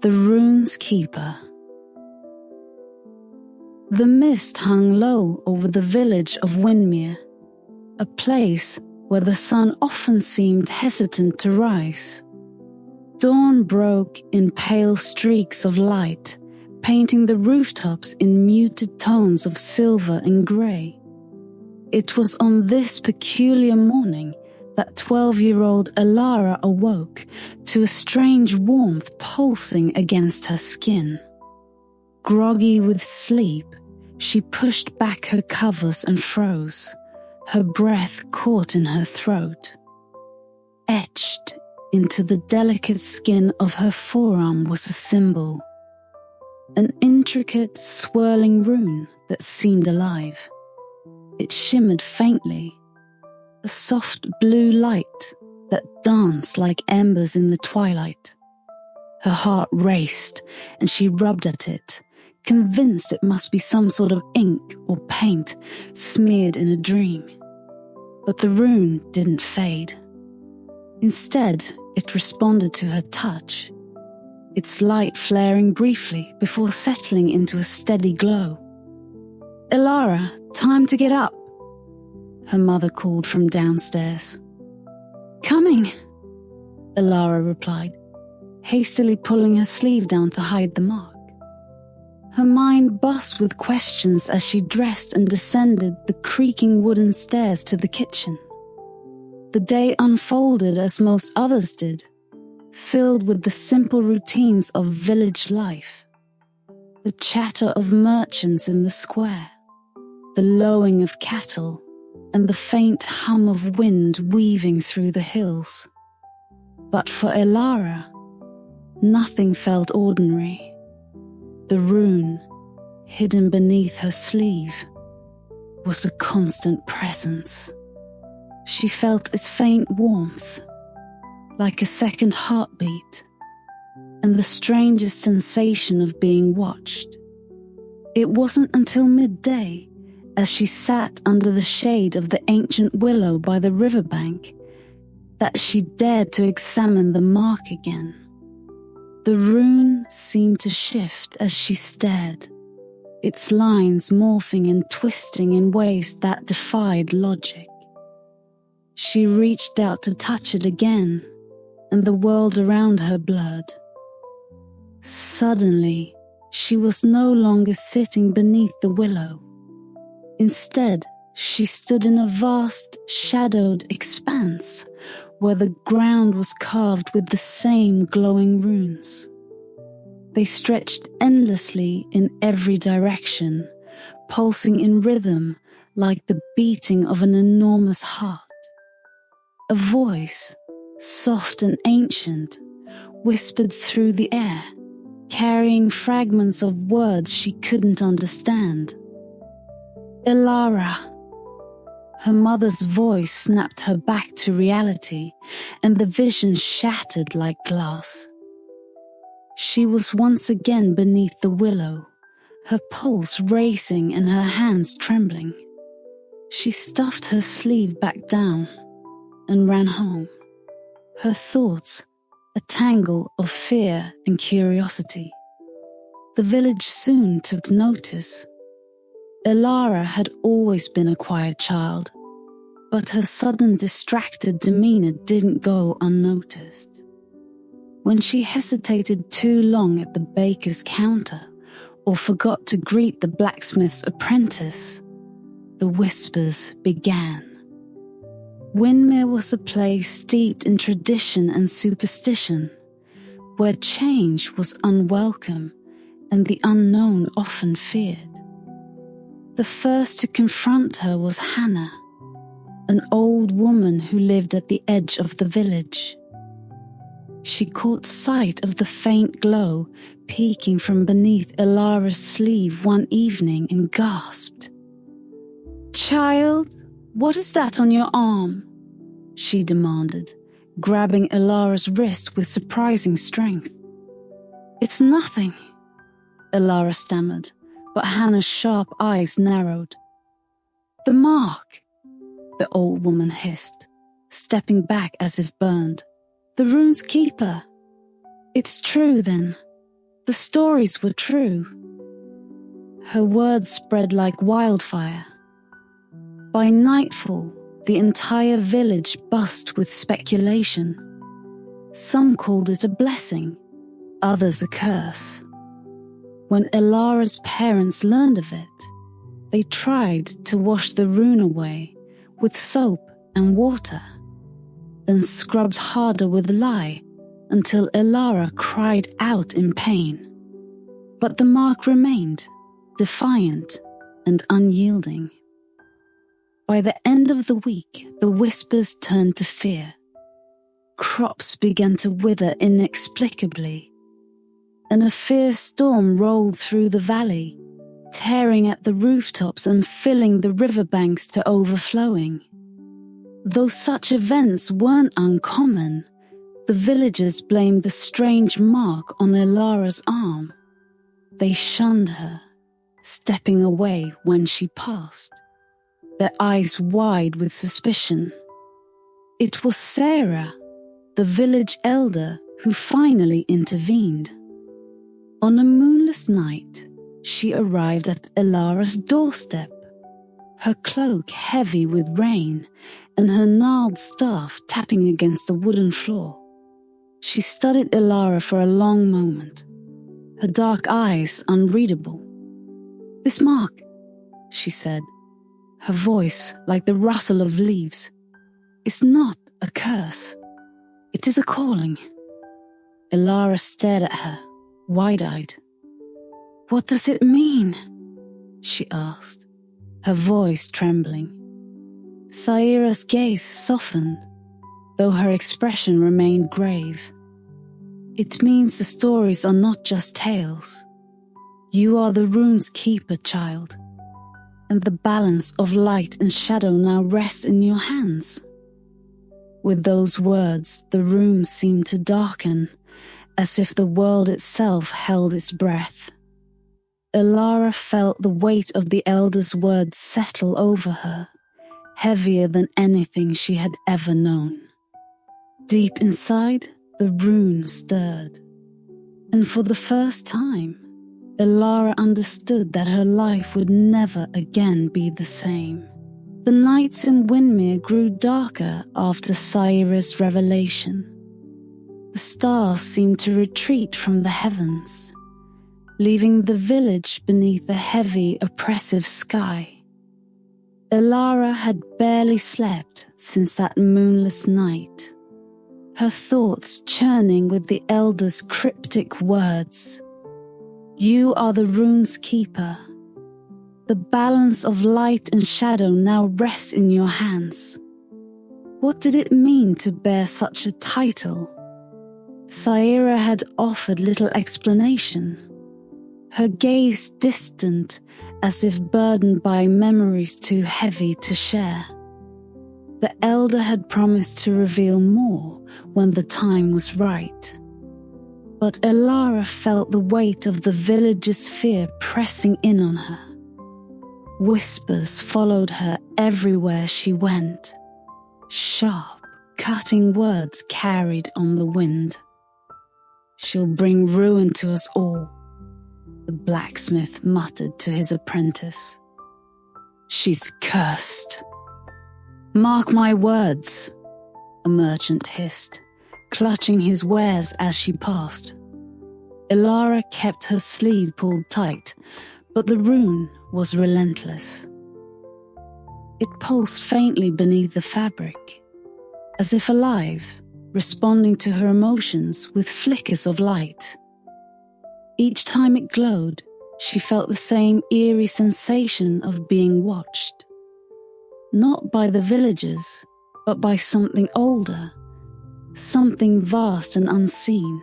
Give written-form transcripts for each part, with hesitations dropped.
The Rune's Keeper. The mist hung low over the village of Windmere, a place where the sun often seemed hesitant to rise. Dawn broke in pale streaks of light, painting the rooftops in muted tones of silver and grey. It was on this peculiar morning that 12-year-old Elara awoke to a strange warmth pulsing against her skin. Groggy with sleep, she pushed back her covers and froze, her breath caught in her throat. Etched into the delicate skin of her forearm was a symbol, an intricate, swirling rune that seemed alive. It shimmered faintly, a soft blue light that danced like embers in the twilight. Her heart raced, and she rubbed at it, convinced it must be some sort of ink or paint smeared in a dream. But the rune didn't fade. Instead, it responded to her touch, its light flaring briefly before settling into a steady glow. "Elara, time to get up," her mother called from downstairs. "Coming," Elara replied, hastily pulling her sleeve down to hide the mark. Her mind buzzed with questions as she dressed and descended the creaking wooden stairs to the kitchen. The day unfolded as most others did, filled with the simple routines of village life. The chatter of merchants in the square, the lowing of cattle, and the faint hum of wind weaving through the hills. But for Elara, nothing felt ordinary. The rune, hidden beneath her sleeve, was a constant presence. She felt its faint warmth, like a second heartbeat, and the strangest sensation of being watched. It wasn't until midday, as she sat under the shade of the ancient willow by the riverbank, that she dared to examine the mark again. The rune seemed to shift as she stared, its lines morphing and twisting in ways that defied logic. She reached out to touch it again, and the world around her blurred. Suddenly, she was no longer sitting beneath the willow. Instead, she stood in a vast, shadowed expanse where the ground was carved with the same glowing runes. They stretched endlessly in every direction, pulsing in rhythm like the beating of an enormous heart. A voice, soft and ancient, whispered through the air, carrying fragments of words she couldn't understand. "Elara." Her mother's voice snapped her back to reality, and the vision shattered like glass. She was once again beneath the willow, her pulse racing and her hands trembling. She stuffed her sleeve back down and ran home, her thoughts a tangle of fear and curiosity. The village soon took notice. Elara had always been a quiet child, but her sudden distracted demeanor didn't go unnoticed. When she hesitated too long at the baker's counter or forgot to greet the blacksmith's apprentice, the whispers began. Windmere was a place steeped in tradition and superstition, where change was unwelcome and the unknown often feared. The first to confront her was Hannah, an old woman who lived at the edge of the village. She caught sight of the faint glow peeking from beneath Elara's sleeve one evening and gasped. "Child, what is that on your arm?" she demanded, grabbing Elara's wrist with surprising strength. "It's nothing," Elara stammered, but Hannah's sharp eyes narrowed. "The mark," the old woman hissed, stepping back as if burned. "The rune's keeper. It's true then. The stories were true. Her words spread like wildfire. By nightfall, the entire village buzzed with speculation. Some called it a blessing, others a curse. When Elara's parents learned of it, they tried to wash the rune away with soap and water, then scrubbed harder with lye until Elara cried out in pain. But the mark remained, defiant and unyielding. By the end of the week, the whispers turned to fear. Crops began to wither inexplicably, and a fierce storm rolled through the valley, tearing at the rooftops and filling the riverbanks to overflowing. Though such events weren't uncommon, the villagers blamed the strange mark on Elara's arm. They shunned her, stepping away when she passed, their eyes wide with suspicion. It was Sarah, the village elder, who finally intervened. On a moonless night, she arrived at Elara's doorstep, her cloak heavy with rain and her gnarled staff tapping against the wooden floor. She studied Elara for a long moment, her dark eyes unreadable. "This mark," she said, her voice like the rustle of leaves, "is not a curse. It is a calling." Elara stared at her, wide-eyed. "What does it mean?" she asked, her voice trembling. Saira's gaze softened, though her expression remained grave. "It means the stories are not just tales. You are the rune's keeper, child, and the balance of light and shadow now rests in your hands." With those words, the room seemed to darken, as if the world itself held its breath. Elara felt the weight of the elder's words settle over her, heavier than anything she had ever known. Deep inside, the rune stirred, and for the first time, Elara understood that her life would never again be the same. The nights in Windmere grew darker after Saira's revelation. The stars seemed to retreat from the heavens, leaving the village beneath a heavy, oppressive sky. Elara had barely slept since that moonless night, her thoughts churning with the elder's cryptic words. "You are the rune's keeper. The balance of light and shadow now rests in your hands." What did it mean to bear such a title? Saira had offered little explanation, her gaze distant as if burdened by memories too heavy to share. The elder had promised to reveal more when the time was right. But Elara felt the weight of the village's fear pressing in on her. Whispers followed her everywhere she went, sharp, cutting words carried on the wind. "She'll bring ruin to us all," the blacksmith muttered to his apprentice. "She's cursed." "Mark my words," a merchant hissed, clutching his wares as she passed. Elara kept her sleeve pulled tight, but the rune was relentless. It pulsed faintly beneath the fabric, as if alive, responding to her emotions with flickers of light. Each time it glowed, she felt the same eerie sensation of being watched. Not by the villagers, but by something older, something vast and unseen.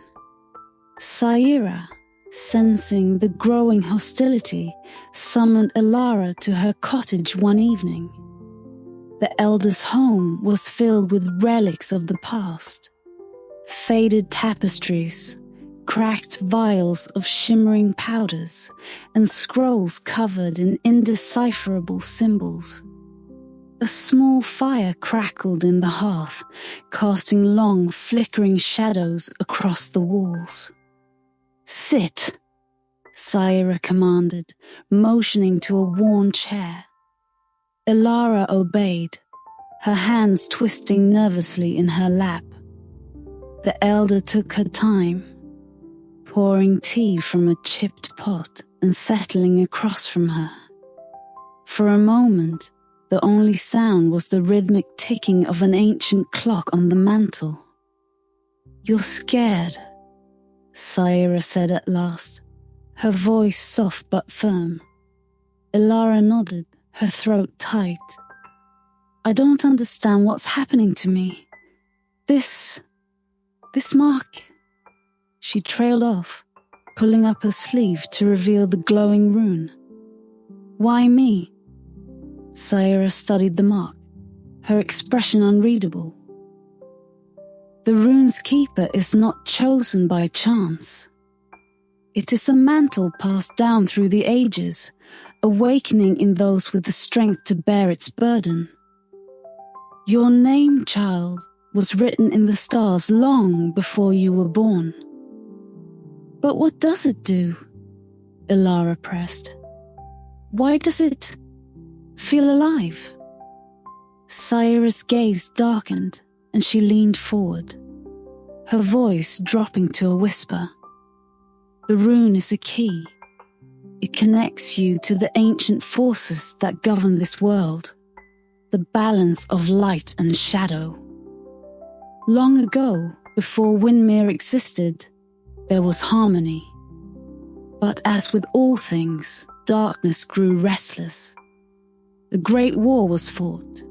Saira, sensing the growing hostility, summoned Elara to her cottage one evening. The elder's home was filled with relics of the past, faded tapestries, cracked vials of shimmering powders, and scrolls covered in indecipherable symbols. A small fire crackled in the hearth, casting long, flickering shadows across the walls. Sit, Saira commanded, motioning to a worn chair. Ilara obeyed, her hands twisting nervously in her lap. The elder took her time, pouring tea from a chipped pot and settling across from her. For a moment, the only sound was the rhythmic ticking of an ancient clock on the mantel. "You're scared," Saira said at last, her voice soft but firm. Ilara nodded, her throat tight. "I don't understand what's happening to me. This mark." She trailed off, pulling up her sleeve to reveal the glowing rune. "Why me?" Saira studied the mark, her expression unreadable. "The rune's keeper is not chosen by chance. It is a mantle passed down through the ages, awakening in those with the strength to bear its burden. Your name, child, was written in the stars long before you were born." "But what does it do?" Ilara pressed. "Why does it feel alive?" Saira's gaze darkened and she leaned forward, her voice dropping to a whisper. "The rune is a key. It connects you to the ancient forces that govern this world, the balance of light and shadow. Long ago, before Windmere existed, there was harmony. But as with all things, darkness grew restless. The Great War was fought,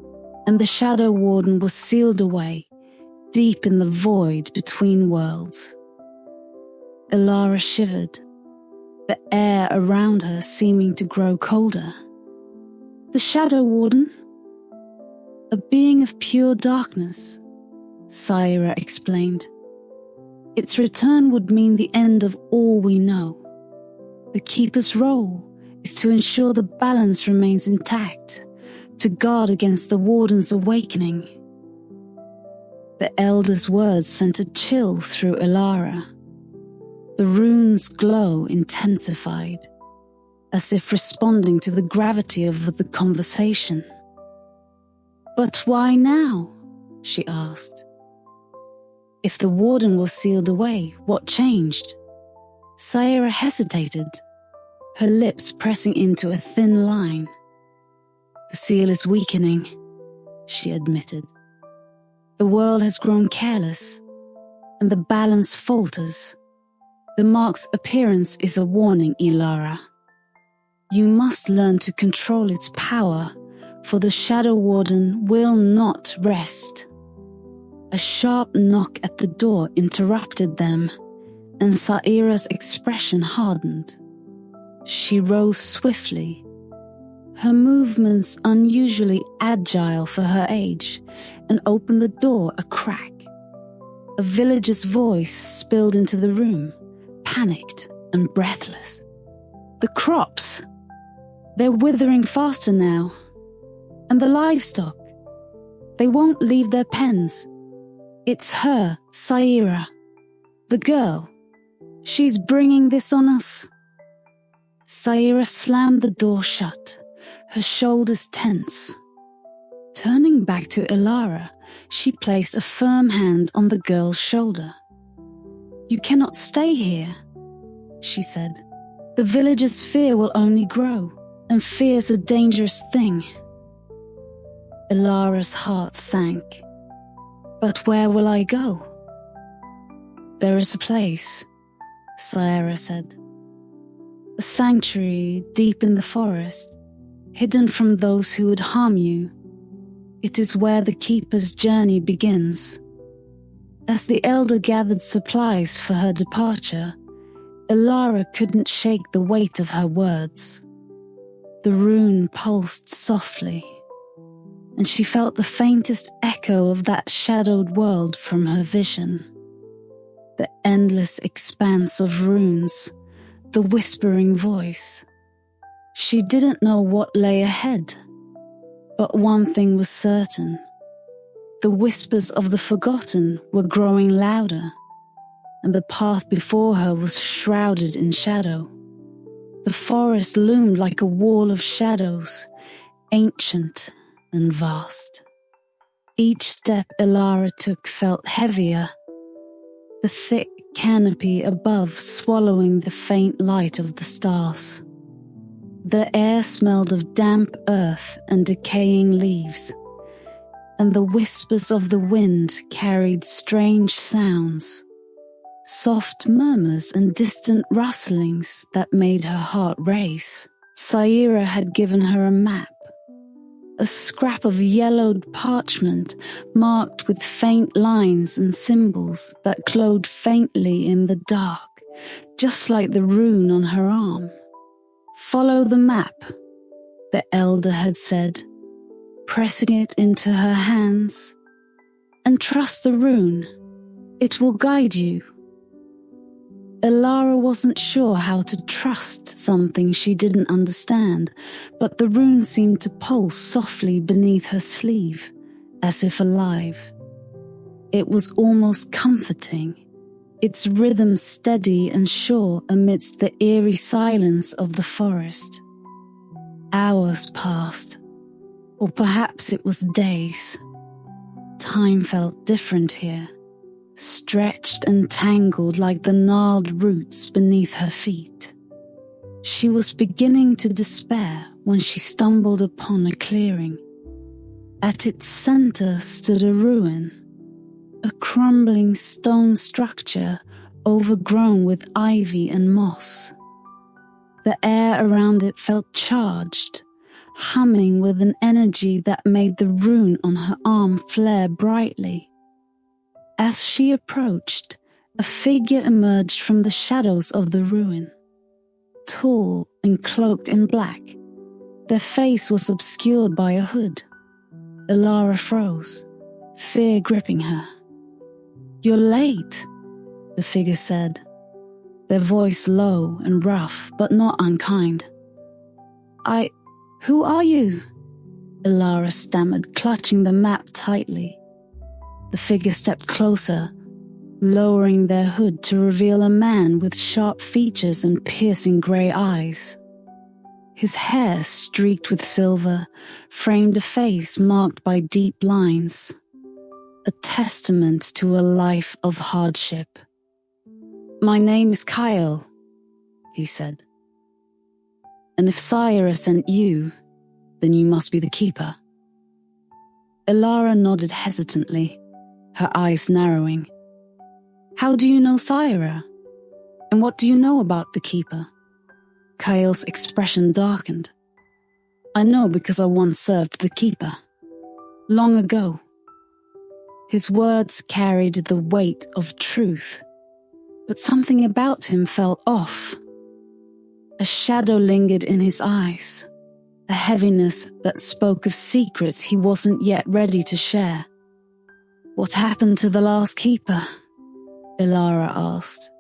and the Shadow Warden was sealed away, deep in the void between worlds." Ilara shivered, the air around her seeming to grow colder. "The Shadow Warden? A being of pure darkness," Saira explained. "Its return would mean the end of all we know. The Keeper's role is to ensure the balance remains intact, to guard against the Warden's awakening." The Elder's words sent a chill through Ilara. The rune's glow intensified, as if responding to the gravity of the conversation. "But why now?" she asked. "If the Warden was sealed away, what changed?" Saira hesitated, her lips pressing into a thin line. "The seal is weakening," she admitted. "The world has grown careless, and the balance falters. The mark's appearance is a warning, Ilara. You must learn to control its power, for the Shadow Warden will not rest." A sharp knock at the door interrupted them, and Saira's expression hardened. She rose swiftly, her movements unusually agile for her age, and opened the door a crack. A villager's voice spilled into the room, panicked and breathless. "The crops! They're withering faster now. And the livestock! They won't leave their pens. It's her, Saira. The girl. She's bringing this on us." Saira slammed the door shut, her shoulders tense. Turning back to Ilara, she placed a firm hand on the girl's shoulder. "You cannot stay here," she said. "The villagers' fear will only grow, and fear's a dangerous thing." Ilara's heart sank. "But where will I go?" "There is a place," Saira said. "A sanctuary deep in the forest, hidden from those who would harm you. It is where the Keeper's journey begins." As the elder gathered supplies for her departure, Ilara couldn't shake the weight of her words. The rune pulsed softly, and she felt the faintest echo of that shadowed world from her vision. The endless expanse of runes, the whispering voice. She didn't know what lay ahead, but one thing was certain. The whispers of the forgotten were growing louder, and the path before her was shrouded in shadow. The forest loomed like a wall of shadows, ancient and vast. Each step Elara took felt heavier, the thick canopy above swallowing the faint light of the stars. The air smelled of damp earth and decaying leaves, and the whispers of the wind carried strange sounds, soft murmurs and distant rustlings that made her heart race. Saira had given her a map, a scrap of yellowed parchment marked with faint lines and symbols that glowed faintly in the dark, just like the rune on her arm. "Follow the map," the elder had said, pressing it into her hands, "and trust the rune. It will guide you." Elara wasn't sure how to trust something she didn't understand, but the rune seemed to pulse softly beneath her sleeve, as if alive. It was almost comforting, its rhythm steady and sure amidst the eerie silence of the forest. Hours passed, or perhaps it was days. Time felt different here, stretched and tangled like the gnarled roots beneath her feet. She was beginning to despair when she stumbled upon a clearing. At its center stood a ruin, a crumbling stone structure overgrown with ivy and moss. The air around it felt charged, humming with an energy that made the rune on her arm flare brightly. As she approached, a figure emerged from the shadows of the ruin. Tall and cloaked in black, their face was obscured by a hood. Elara froze, fear gripping her. "You're late," the figure said, their voice low and rough but not unkind. Who are you?" Elara stammered, clutching the map tightly. The figure stepped closer, lowering their hood to reveal a man with sharp features and piercing grey eyes. His hair, streaked with silver, framed a face marked by deep lines, a testament to a life of hardship. "My name is Kyle," he said. "And if Saira sent you, then you must be the keeper." Elara nodded hesitantly, her eyes narrowing. "How do you know Saira? And what do you know about the keeper?" Kyle's expression darkened. "I know because I once served the keeper. Long ago." His words carried the weight of truth, but something about him felt off. A shadow lingered in his eyes, a heaviness that spoke of secrets he wasn't yet ready to share. "What happened to the last keeper?" Elara asked.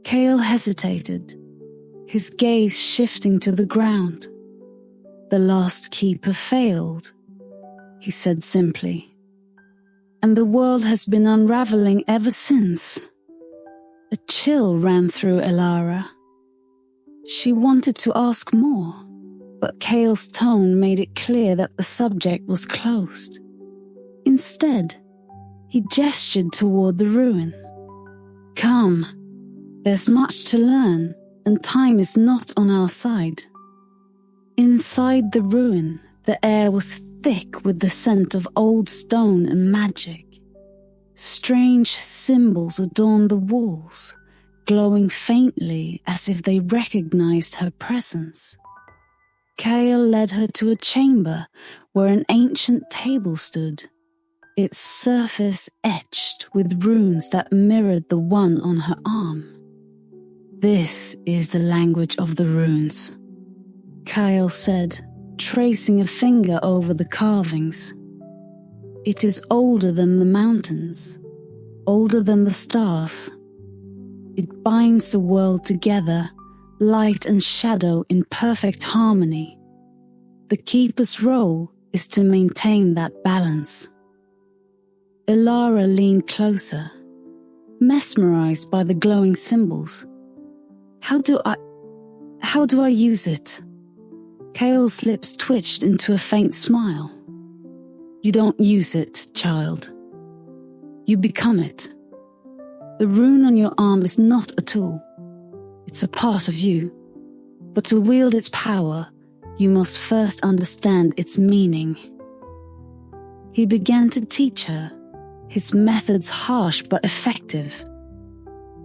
Kale hesitated, his gaze shifting to the ground. "The last keeper failed," he said simply. "And the world has been unraveling ever since." A chill ran through Elara. She wanted to ask more, but Kale's tone made it clear that the subject was closed. Instead, he gestured toward the ruin. "Come, there's much to learn, and time is not on our side." Inside the ruin, the air was thick with the scent of old stone and magic. Strange symbols adorned the walls, glowing faintly as if they recognized her presence. Kale led her to a chamber where an ancient table stood, its surface etched with runes that mirrored the one on her arm. "This is the language of the runes," Kyle said, tracing a finger over the carvings. "It is older than the mountains, older than the stars. It binds the world together, light and shadow in perfect harmony. The keeper's role is to maintain that balance." Elara leaned closer, mesmerized by the glowing symbols. How do I use it? Kale's lips twitched into a faint smile. You don't use it, child. You become it. The rune on your arm is not a tool. It's a part of you. But to wield its power, you must first understand its meaning. He began to teach her, his methods harsh but effective.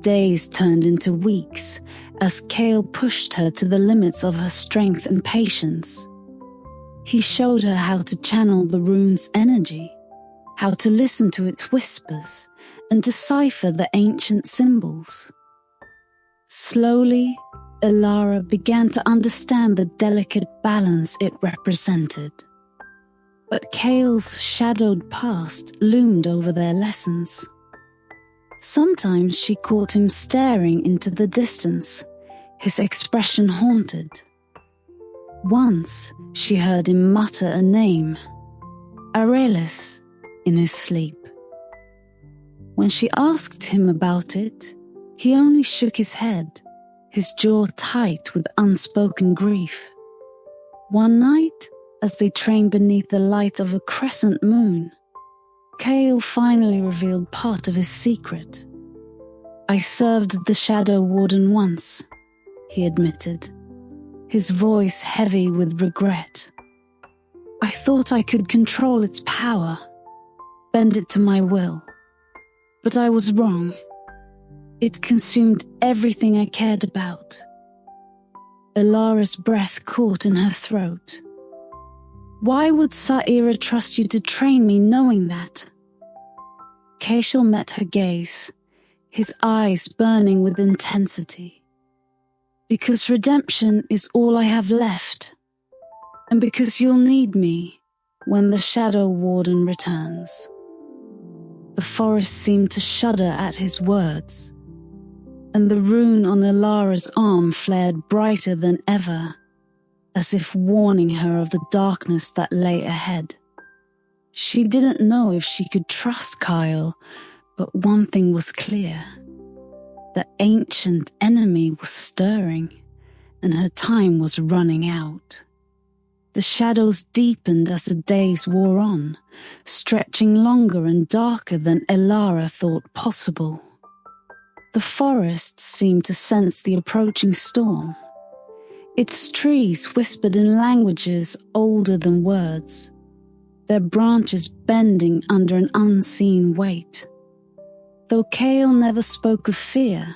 Days turned into weeks as Kale pushed her to the limits of her strength and patience. He showed her how to channel the rune's energy, how to listen to its whispers and decipher the ancient symbols. Slowly, Elara began to understand the delicate balance it represented. But Kale's shadowed past loomed over their lessons. Sometimes she caught him staring into the distance, his expression haunted. Once she heard him mutter a name, Arelis, in his sleep. When she asked him about it, he only shook his head, his jaw tight with unspoken grief. One night, as they trained beneath the light of a crescent moon, Kale finally revealed part of his secret. I served the Shadow Warden once, he admitted, his voice heavy with regret. I thought I could control its power, bend it to my will. But I was wrong. It consumed everything I cared about. Elara's breath caught in her throat. Why would Saira trust you to train me knowing that? Kaishal met her gaze, his eyes burning with intensity. Because redemption is all I have left, and because you'll need me when the Shadow Warden returns. The forest seemed to shudder at his words, and the rune on Elara's arm flared brighter than ever, as if warning her of the darkness that lay ahead. She didn't know if she could trust Kyle, but one thing was clear. The ancient enemy was stirring, and her time was running out. The shadows deepened as the days wore on, stretching longer and darker than Elara thought possible. The forest seemed to sense the approaching storm. Its trees whispered in languages older than words, their branches bending under an unseen weight. Though Kale never spoke of fear,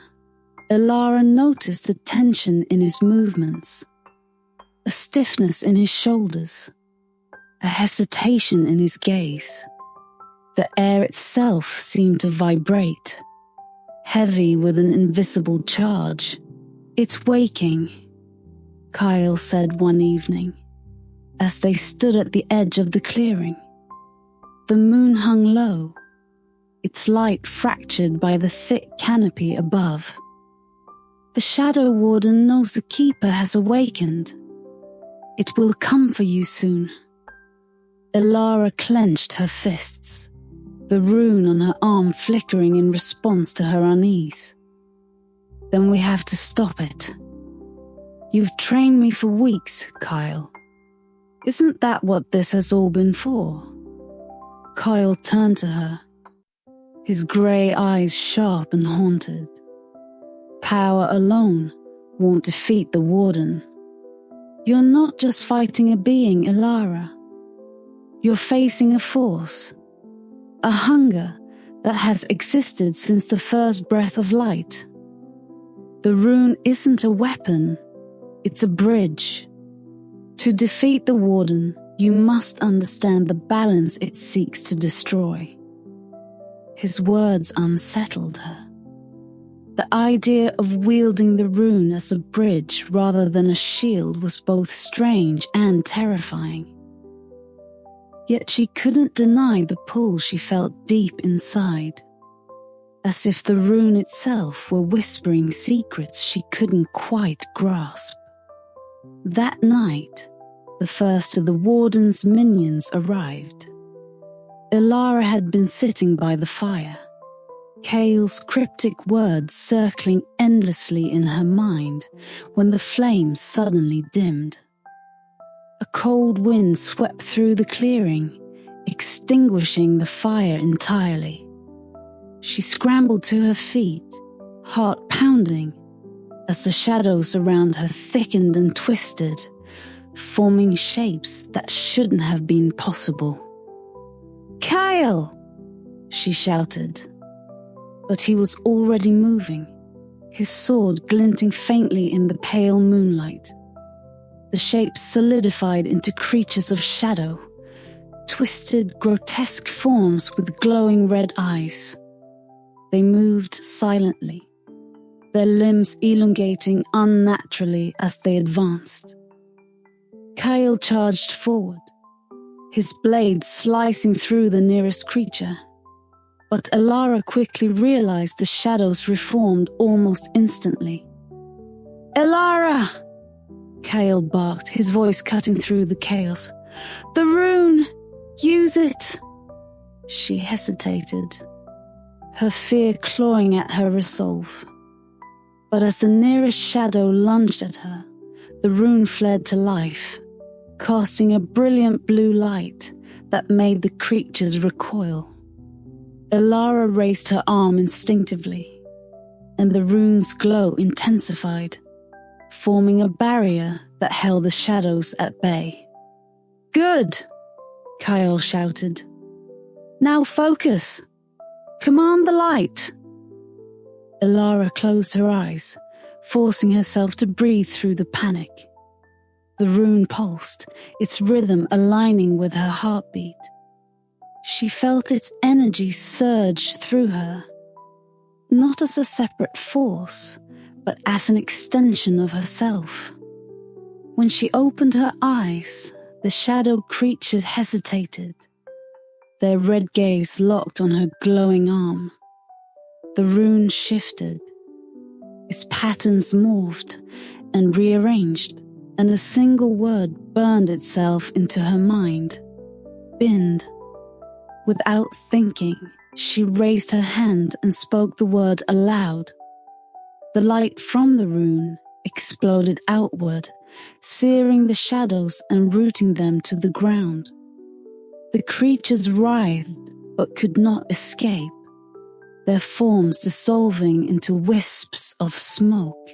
Elara noticed the tension in his movements, a stiffness in his shoulders, a hesitation in his gaze. The air itself seemed to vibrate, heavy with an invisible charge. It's waking, Kyle said one evening, as they stood at the edge of the clearing. The moon hung low, its light fractured by the thick canopy above. The Shadow Warden knows the Keeper has awakened. It will come for you soon. Elara clenched her fists, the rune on her arm flickering in response to her unease. Then we have to stop it. You've trained me for weeks, Kyle. Isn't that what this has all been for? Kyle turned to her, his grey eyes sharp and haunted. Power alone won't defeat the Warden. You're not just fighting a being, Elara. You're facing a force, a hunger that has existed since the first breath of light. The rune isn't a weapon, it's a bridge. To defeat the Warden, you must understand the balance it seeks to destroy. His words unsettled her. The idea of wielding the rune as a bridge rather than a shield was both strange and terrifying. Yet she couldn't deny the pull she felt deep inside, as if the rune itself were whispering secrets she couldn't quite grasp. That night, the first of the Warden's minions arrived. Elara had been sitting by the fire, Kale's cryptic words circling endlessly in her mind when the flames suddenly dimmed. A cold wind swept through the clearing, extinguishing the fire entirely. She scrambled to her feet, heart pounding, as the shadows around her thickened and twisted, forming shapes that shouldn't have been possible. "Kyle!" she shouted. But he was already moving, his sword glinting faintly in the pale moonlight. The shapes solidified into creatures of shadow, twisted, grotesque forms with glowing red eyes. They moved silently, their limbs elongating unnaturally as they advanced. Kyle charged forward, his blade slicing through the nearest creature. But Elara quickly realized the shadows reformed almost instantly. "Elara!" Kyle barked, his voice cutting through the chaos. "The rune! Use it!" She hesitated, her fear clawing at her resolve. But as the nearest shadow lunged at her, the rune fled to life, casting a brilliant blue light that made the creatures recoil. Elara raised her arm instinctively, and the rune's glow intensified, forming a barrier that held the shadows at bay. "Good!" Kyle shouted. "Now focus! Command the light!" Elara closed her eyes, forcing herself to breathe through the panic. The rune pulsed, its rhythm aligning with her heartbeat. She felt its energy surge through her, not as a separate force, but as an extension of herself. When she opened her eyes, the shadow creatures hesitated, their red gaze locked on her glowing arm. The rune shifted, its patterns morphed and rearranged, and a single word burned itself into her mind: Bind. Without thinking, she raised her hand and spoke the word aloud. The light from the rune exploded outward, searing the shadows and rooting them to the ground. The creatures writhed but could not escape, their forms dissolving into wisps of smoke.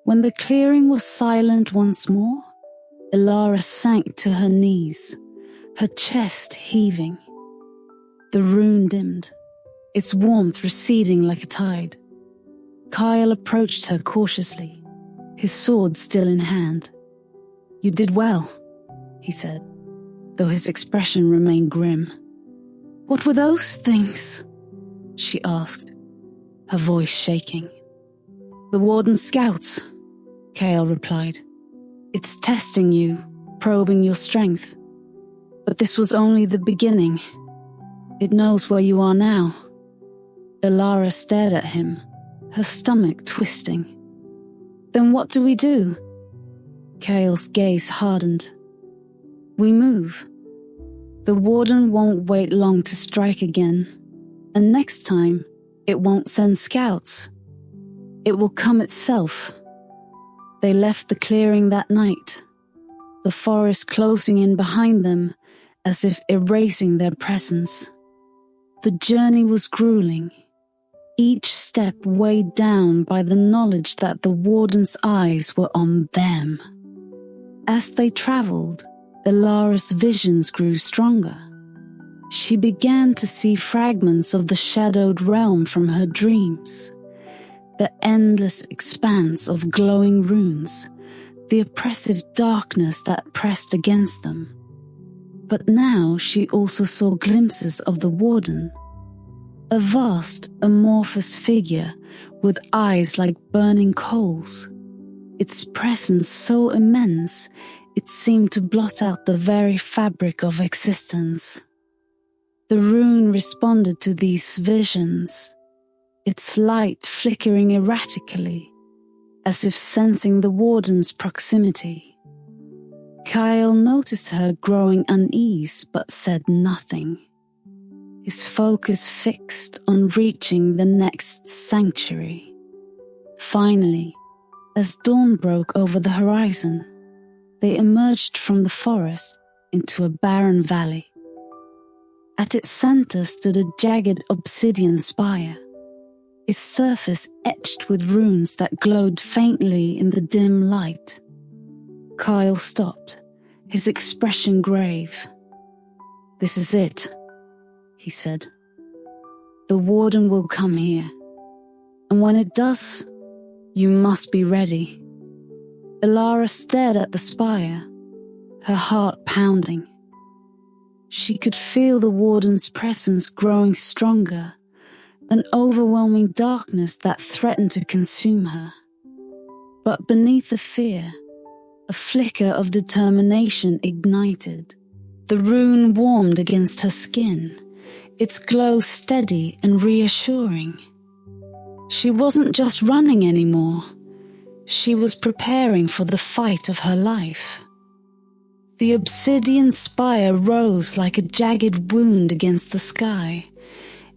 When the clearing was silent once more, Elara sank to her knees, her chest heaving. The rune dimmed, its warmth receding like a tide. Kyle approached her cautiously, his sword still in hand. "You did well," he said, though his expression remained grim. "What were those things?" she asked, her voice shaking. "The Warden's scouts," Kyle replied. "It's testing you, probing your strength. But this was only the beginning. It knows where you are now." Elara stared at him, her stomach twisting. "Then what do we do?" Kale's gaze hardened. "We move. The Warden won't wait long to strike again, and next time, it won't send scouts. It will come itself." They left the clearing that night, the forest closing in behind them as if erasing their presence. The journey was grueling, each step weighed down by the knowledge that the Warden's eyes were on them. As they traveled, Elara's visions grew stronger. She began to see fragments of the shadowed realm from her dreams, the endless expanse of glowing runes, the oppressive darkness that pressed against them. But now she also saw glimpses of the Warden, a vast, amorphous figure with eyes like burning coals, its presence so immense it seemed to blot out the very fabric of existence. The rune responded to these visions, its light flickering erratically, as if sensing the Warden's proximity. Kyle noticed her growing unease but said nothing. his focus fixed on reaching the next sanctuary. Finally, as dawn broke over the horizon, they emerged from the forest into a barren valley. At its center stood a jagged obsidian spire, its surface etched with runes that glowed faintly in the dim light. Kyle stopped, his expression grave. "This is it," he said. "The warden will come here, and when it does, you must be ready." Elara stared at the spire, her heart pounding. She could feel the warden's presence growing stronger, an overwhelming darkness that threatened to consume her. But beneath the fear, a flicker of determination ignited. The rune warmed against her skin, its glow steady and reassuring. She wasn't just running anymore. She was preparing for the fight of her life. The obsidian spire rose like a jagged wound against the sky,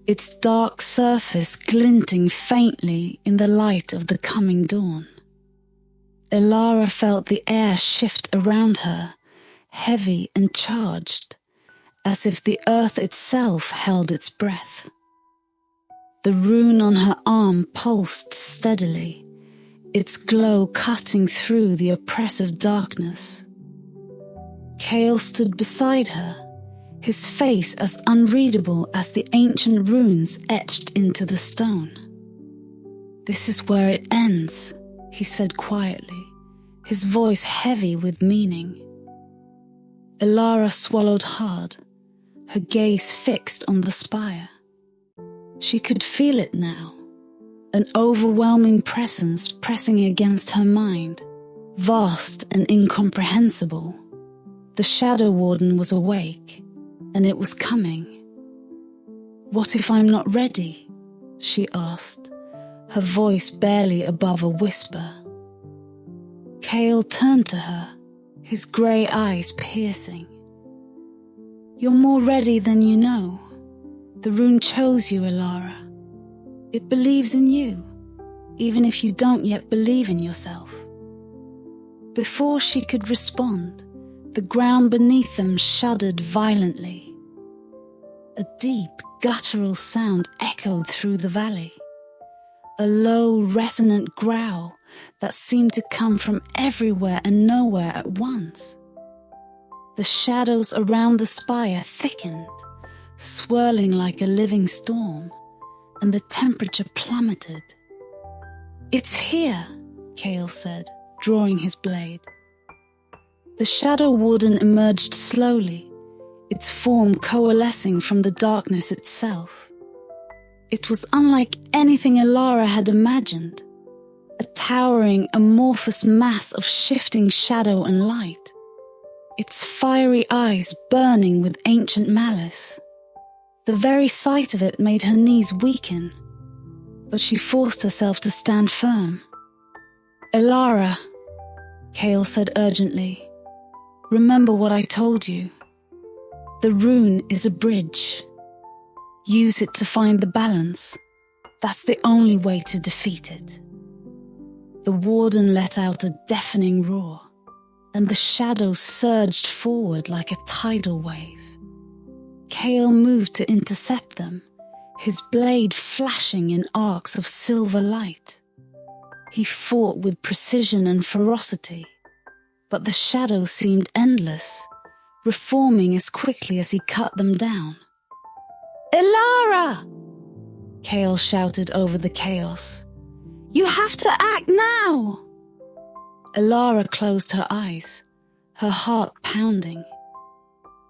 its dark surface glinting faintly in the light of the coming dawn. Elara felt the air shift around her, heavy and charged, as if the earth itself held its breath. The rune on her arm pulsed steadily, its glow cutting through the oppressive darkness. Kale stood beside her, his face as unreadable as the ancient runes etched into the stone. "This is where it ends," he said quietly, his voice heavy with meaning. Elara swallowed hard, her gaze fixed on the spire. She could feel it now, an overwhelming presence pressing against her mind, vast and incomprehensible. The Shadow Warden was awake, and it was coming. "What if I'm not ready?" she asked, her voice barely above a whisper. Kale turned to her, his grey eyes piercing. "You're more ready than you know. The rune chose you, Elara. It believes in you, even if you don't yet believe in yourself." Before she could respond, the ground beneath them shuddered violently. A deep, guttural sound echoed through the valley, a low, resonant growl that seemed to come from everywhere and nowhere at once. The shadows around the spire thickened, swirling like a living storm, and the temperature plummeted. "It's here," Kale said, drawing his blade. The Shadow Warden emerged slowly, its form coalescing from the darkness itself. It was unlike anything Elara had imagined, a towering, amorphous mass of shifting shadow and light, its fiery eyes burning with ancient malice. The very sight of it made her knees weaken, but she forced herself to stand firm. "Elara," Kale said urgently, "remember what I told you. The rune is a bridge. Use it to find the balance. That's the only way to defeat it." The warden let out a deafening roar, and the shadows surged forward like a tidal wave. Kale moved to intercept them, his blade flashing in arcs of silver light. He fought with precision and ferocity, but the shadows seemed endless, reforming as quickly as he cut them down. "Elara!" Kale shouted over the chaos. "You have to act now!" Elara closed her eyes, her heart pounding.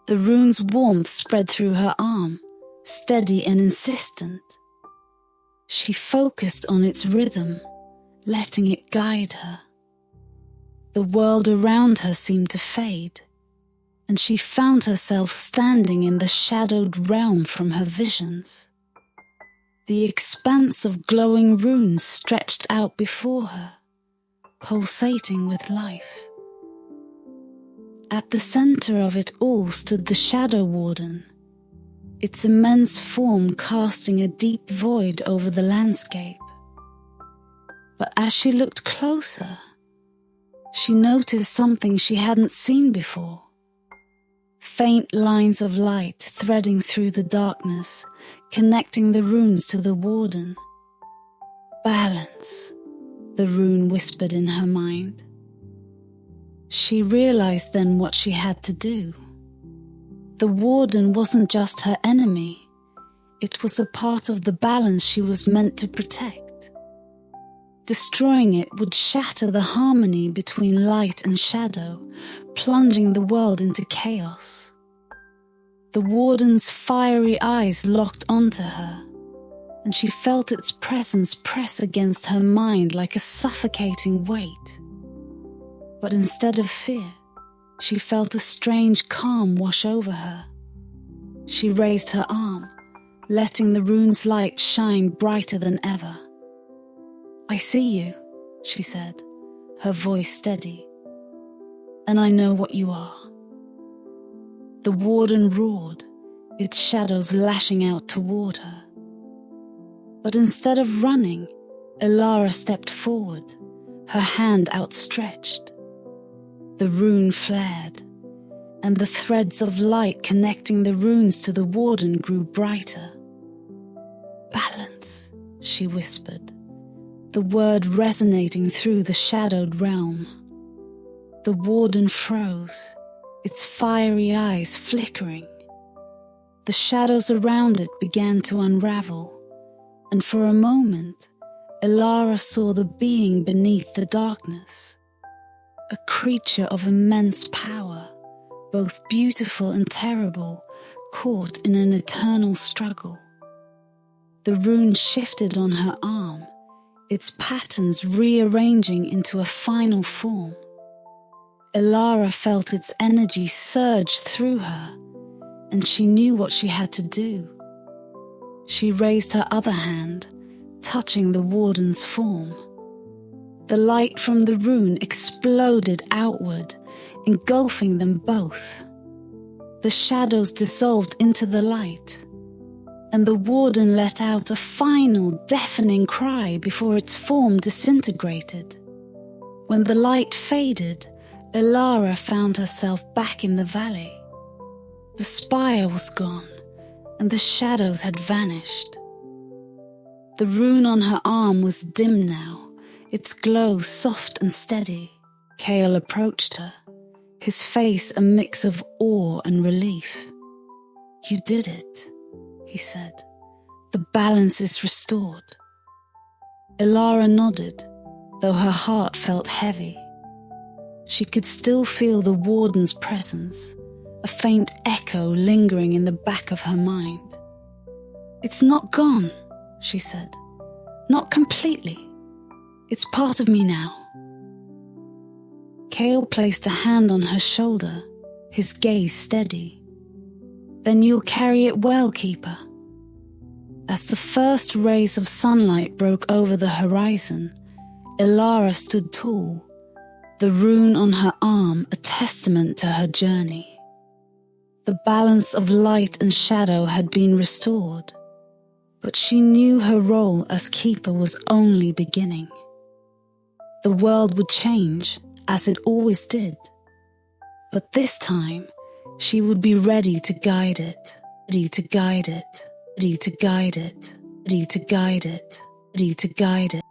The rune's warmth spread through her arm, steady and insistent. She focused on its rhythm, letting it guide her. The world around her seemed to fade, and she found herself standing in the shadowed realm from her visions. The expanse of glowing runes stretched out before her, pulsating with life. At the center of it all stood the Shadow Warden, its immense form casting a deep void over the landscape. But as she looked closer, she noticed something she hadn't seen before. Faint lines of light threading through the darkness, connecting the runes to the warden. Balance, the rune whispered in her mind. She realized then what she had to do. The warden wasn't just her enemy. It was a part of the balance she was meant to protect. Destroying it would shatter the harmony between light and shadow, plunging the world into chaos. The warden's fiery eyes locked onto her, and she felt its presence press against her mind like a suffocating weight. But instead of fear, she felt a strange calm wash over her. She raised her arm, letting the rune's light shine brighter than ever. "I see you," she said, her voice steady. "And I know what you are." The warden roared, its shadows lashing out toward her. But instead of running, Elara stepped forward, her hand outstretched. The rune flared, and the threads of light connecting the runes to the warden grew brighter. "Balance," she whispered, the word resonating through the shadowed realm. The warden froze, its fiery eyes flickering. The shadows around it began to unravel, and for a moment, Elara saw the being beneath the darkness. A creature of immense power, both beautiful and terrible, caught in an eternal struggle. The rune shifted on her arm, its patterns rearranging into a final form. Elara felt its energy surge through her, and she knew what she had to do. She raised her other hand, touching the warden's form. The light from the rune exploded outward, engulfing them both. The shadows dissolved into the light, and the warden let out a final, deafening cry before its form disintegrated. When the light faded, Elara found herself back in the valley. The spire was gone, and the shadows had vanished. The rune on her arm was dim now, its glow soft and steady. Kale approached her, his face a mix of awe and relief. "You did it," he said. "The balance is restored." Elara nodded, though her heart felt heavy. She could still feel the warden's presence, a faint echo lingering in the back of her mind. "It's not gone," she said. "Not completely. It's part of me now." Kale placed a hand on her shoulder, his gaze steady. "Then you'll carry it well, Keeper." As the first rays of sunlight broke over the horizon, Elara stood tall, the rune on her arm a testament to her journey. The balance of light and shadow had been restored, but she knew her role as Keeper was only beginning. The world would change, as it always did. But this time, she would be ready to guide it, ready to guide it, ready to guide it, ready to guide it, ready to guide it.